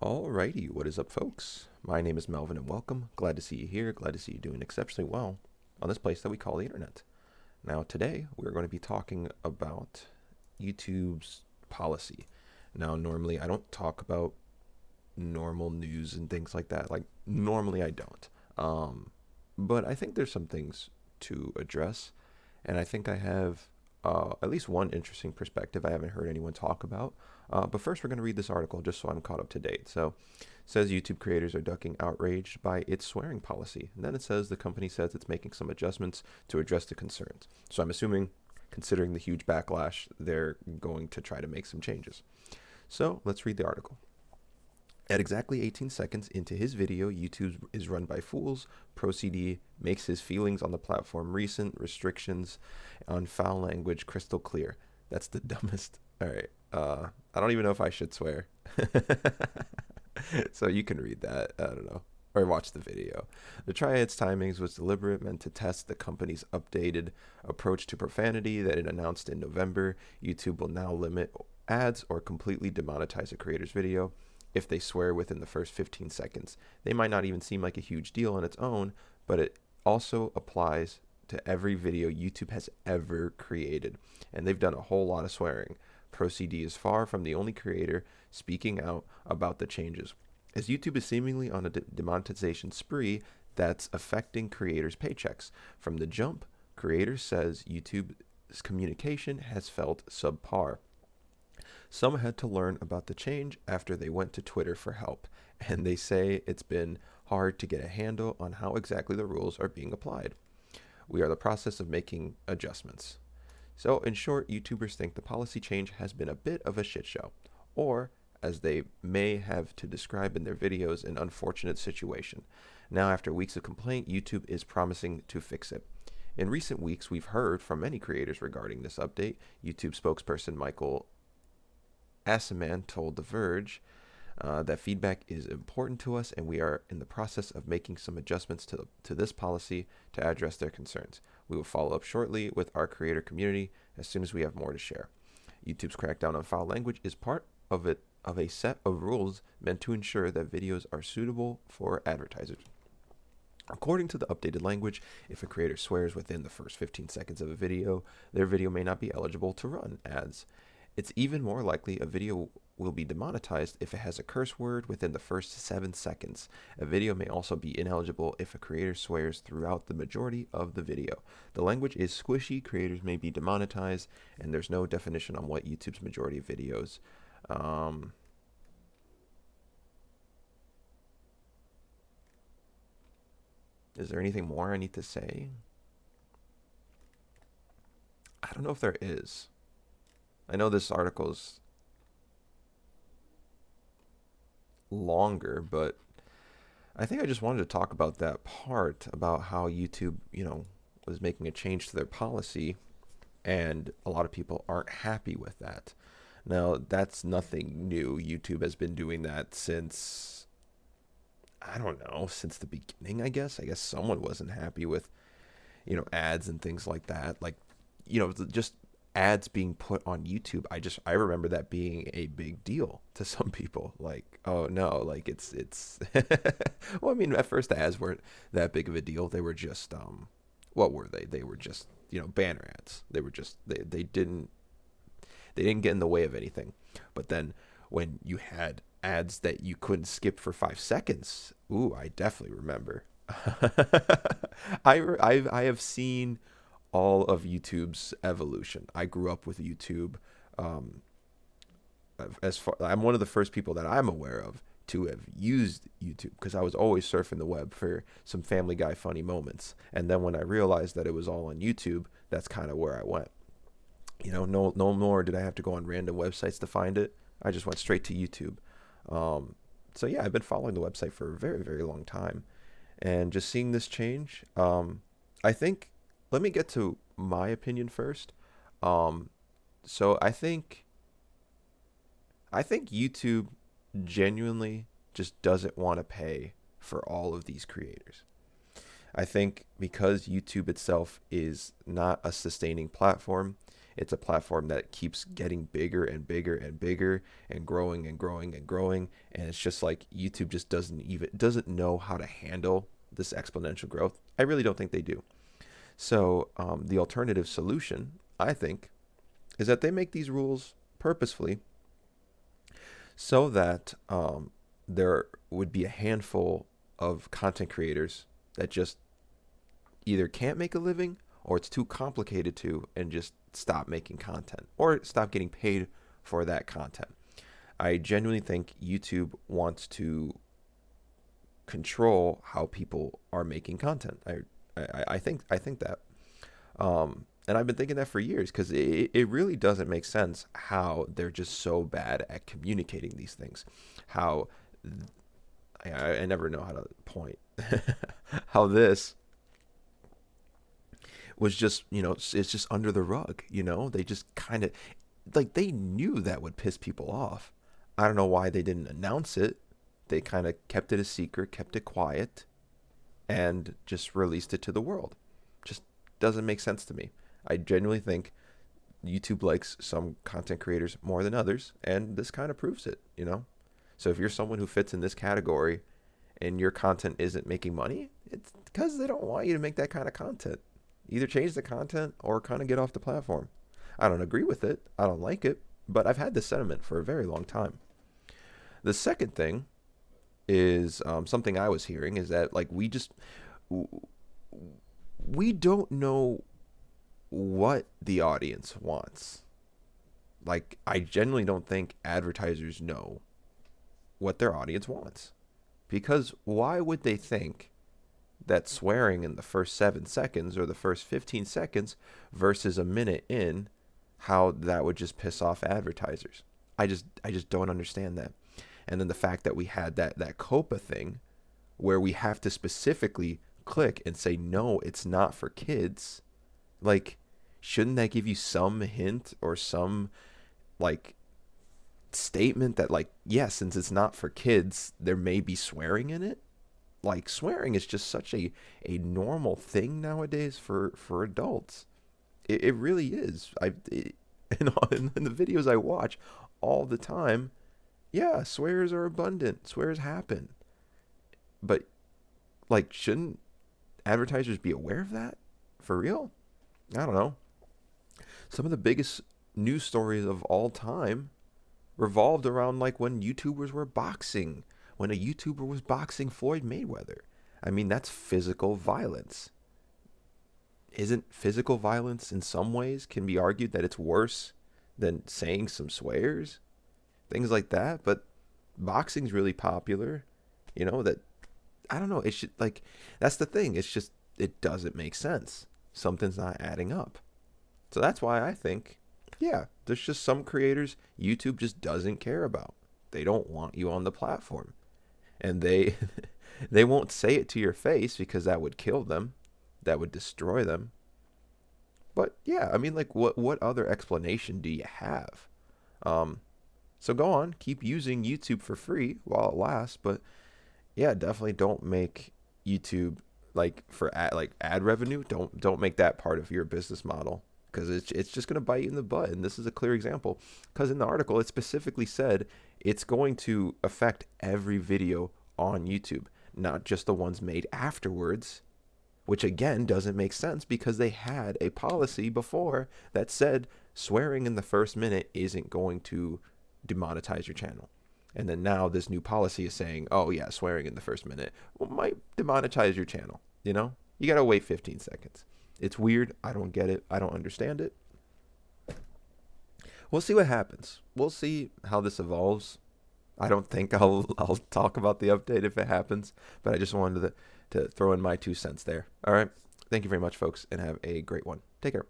Alrighty, what is up, folks? My name is Melvin, and welcome. Glad to see you here. Glad to see you doing exceptionally well on this place that we call the internet. Now, today we're going to be talking about YouTube's policy. Now, normally I don't talk about normal news and things like that. Like, normally I don't. But I think there's some things to address, and I think I have at least one interesting perspective I haven't heard anyone talk about. But first, we're going to read this article just so I'm caught up to date. So, it says YouTube creators are ducking outraged by its swearing policy. And then it says the company says it's making some adjustments to address the concerns. So, I'm assuming, considering the huge backlash, they're going to try to make some changes. So, let's read the article. At exactly 18 seconds into his video, YouTube is run by fools. ProCD makes his feelings on the platform recent restrictions on foul language crystal clear. That's the dumbest. All right. I don't even know if I should swear. So you can read that. I don't know. Or watch the video. The try its timings was deliberate, meant to test the company's updated approach to profanity that it announced in November. YouTube will now limit ads or completely demonetize a creator's video if they swear within the first 15 seconds. They might not even seem like a huge deal on its own, but it also applies to every video YouTube has ever created. And they've done a whole lot of swearing. ProCD is far from the only creator speaking out about the changes, as YouTube is seemingly on a demonetization spree that's affecting creators' paychecks. From the jump, creator says YouTube's communication has felt subpar. Some had to learn about the change after they went to Twitter for help, and they say it's been hard to get a handle on how exactly the rules are being applied. We are in the process of making adjustments. So, in short, YouTubers think the policy change has been a bit of a shit show, or, as they may have to describe in their videos, an unfortunate situation. Now, after weeks of complaint, YouTube is promising to fix it. In recent weeks, we've heard from many creators regarding this update. YouTube spokesperson Michael Assaman told The Verge that feedback is important to us, and we are in the process of making some adjustments to this policy to address their concerns. We will follow up shortly with our creator community as soon as we have more to share. YouTube's crackdown on foul language is part of a set of rules meant to ensure that videos are suitable for advertisers. According to the updated language, if a creator swears within the first 15 seconds of a video, their video may not be eligible to run ads. It's even more likely a video will be demonetized if it has a curse word within the first 7 seconds. A video may also be ineligible if a creator swears throughout the majority of the video. The language is squishy, creators may be demonetized, and there's no definition on what YouTube's majority of videos. Is there anything more I need to say? I don't know if there is. I know this article's longer, but I think I just wanted to talk about that part about how YouTube, was making a change to their policy, and a lot of people aren't happy with that. Now, that's nothing new. YouTube has been doing that since, I don't know, since the beginning, I guess. I guess someone wasn't happy with, ads and things like that. Like, just ads being put on YouTube. I remember that being a big deal to some people. Like, oh no, like it's well, I mean, at first the ads weren't that big of a deal. They were just what were they? They were just, banner ads. They were just they didn't get in the way of anything. But then when you had ads that you couldn't skip for 5 seconds, ooh, I definitely remember. I have seen all of YouTube's evolution. I grew up with YouTube. I'm one of the first people that I'm aware of to have used YouTube, because I was always surfing the web for some Family Guy funny moments. And then when I realized that it was all on YouTube, that's kind of where I went. No more did I have to go on random websites to find it. I just went straight to YouTube. So yeah, I've been following the website for a very, very long time, and just seeing this change, I think, let me get to my opinion first. So I think YouTube genuinely just doesn't want to pay for all of these creators. I think because YouTube itself is not a sustaining platform, It's a platform that keeps getting bigger and bigger and bigger and growing and growing and growing. And it's just like YouTube just doesn't know how to handle this exponential growth. I really don't think they do. So the alternative solution, I think, is that they make these rules purposefully so that there would be a handful of content creators that just either can't make a living or it's too complicated to and just stop making content or stop getting paid for that content. I genuinely think YouTube wants to control how people are making content. I think that. And I've been thinking that for years because it really doesn't make sense how they're just so bad at communicating these things. How I never know how to point. How this was just, it's just under the rug, They just kind of, like, they knew that would piss people off. I don't know why they didn't announce it. They kind of kept it a secret, kept it quiet, and just released it to the world. Just doesn't make sense to me. I genuinely think YouTube likes some content creators more than others, and this kind of proves it, So if you're someone who fits in this category and your content isn't making money, it's because they don't want you to make that kind of content. Either change the content or kind of get off the platform. I don't agree with it. I don't like it, but I've had this sentiment for a very long time. The second thing is something I was hearing is that like we don't know what the audience wants. Like I genuinely don't think advertisers know what their audience wants. Because why would they think that swearing in the first 7 seconds or the first 15 seconds versus a minute in, how that would just piss off advertisers? I just don't understand that. And then the fact that we had that COPA thing where we have to specifically click and say, no, it's not for kids. Like, shouldn't that give you some hint or some like statement that like, yeah, since it's not for kids, there may be swearing in it? Like swearing is just such a normal thing nowadays for adults. It really is. In the videos I watch all the time, yeah, swears are abundant. Swears happen. But like, shouldn't advertisers be aware of that? For real? I don't know. Some of the biggest news stories of all time revolved around like when YouTubers were boxing. When a YouTuber was boxing Floyd Mayweather. I mean, that's physical violence. Isn't physical violence in some ways can be argued that it's worse than saying some swears? Things like that. But boxing's really popular. That, I don't know. It should, like, that's the thing. It's just, it doesn't make sense. Something's not adding up. So that's why I think, yeah, there's just some creators YouTube just doesn't care about. They don't want you on the platform. And they won't say it to your face because that would kill them. That would destroy them. But yeah, I mean, like, what other explanation do you have? So go on, keep using YouTube for free while it lasts. But yeah, definitely don't make YouTube like for ad revenue. Don't make that part of your business model because it's just going to bite you in the butt. And this is a clear example because in the article it specifically said it's going to affect every video on YouTube, not just the ones made afterwards, which again doesn't make sense because they had a policy before that said swearing in the first minute isn't going to demonetize your channel. And then now this new policy is saying, oh yeah, swearing in the first minute might demonetize your channel. You got to wait 15 seconds. It's weird. I don't get it. I don't understand it. We'll see what happens. We'll see how this evolves. I don't think I'll talk about the update if it happens, but I just wanted to throw in my 2 cents there. All right. Thank you very much, folks, and have a great one. Take care.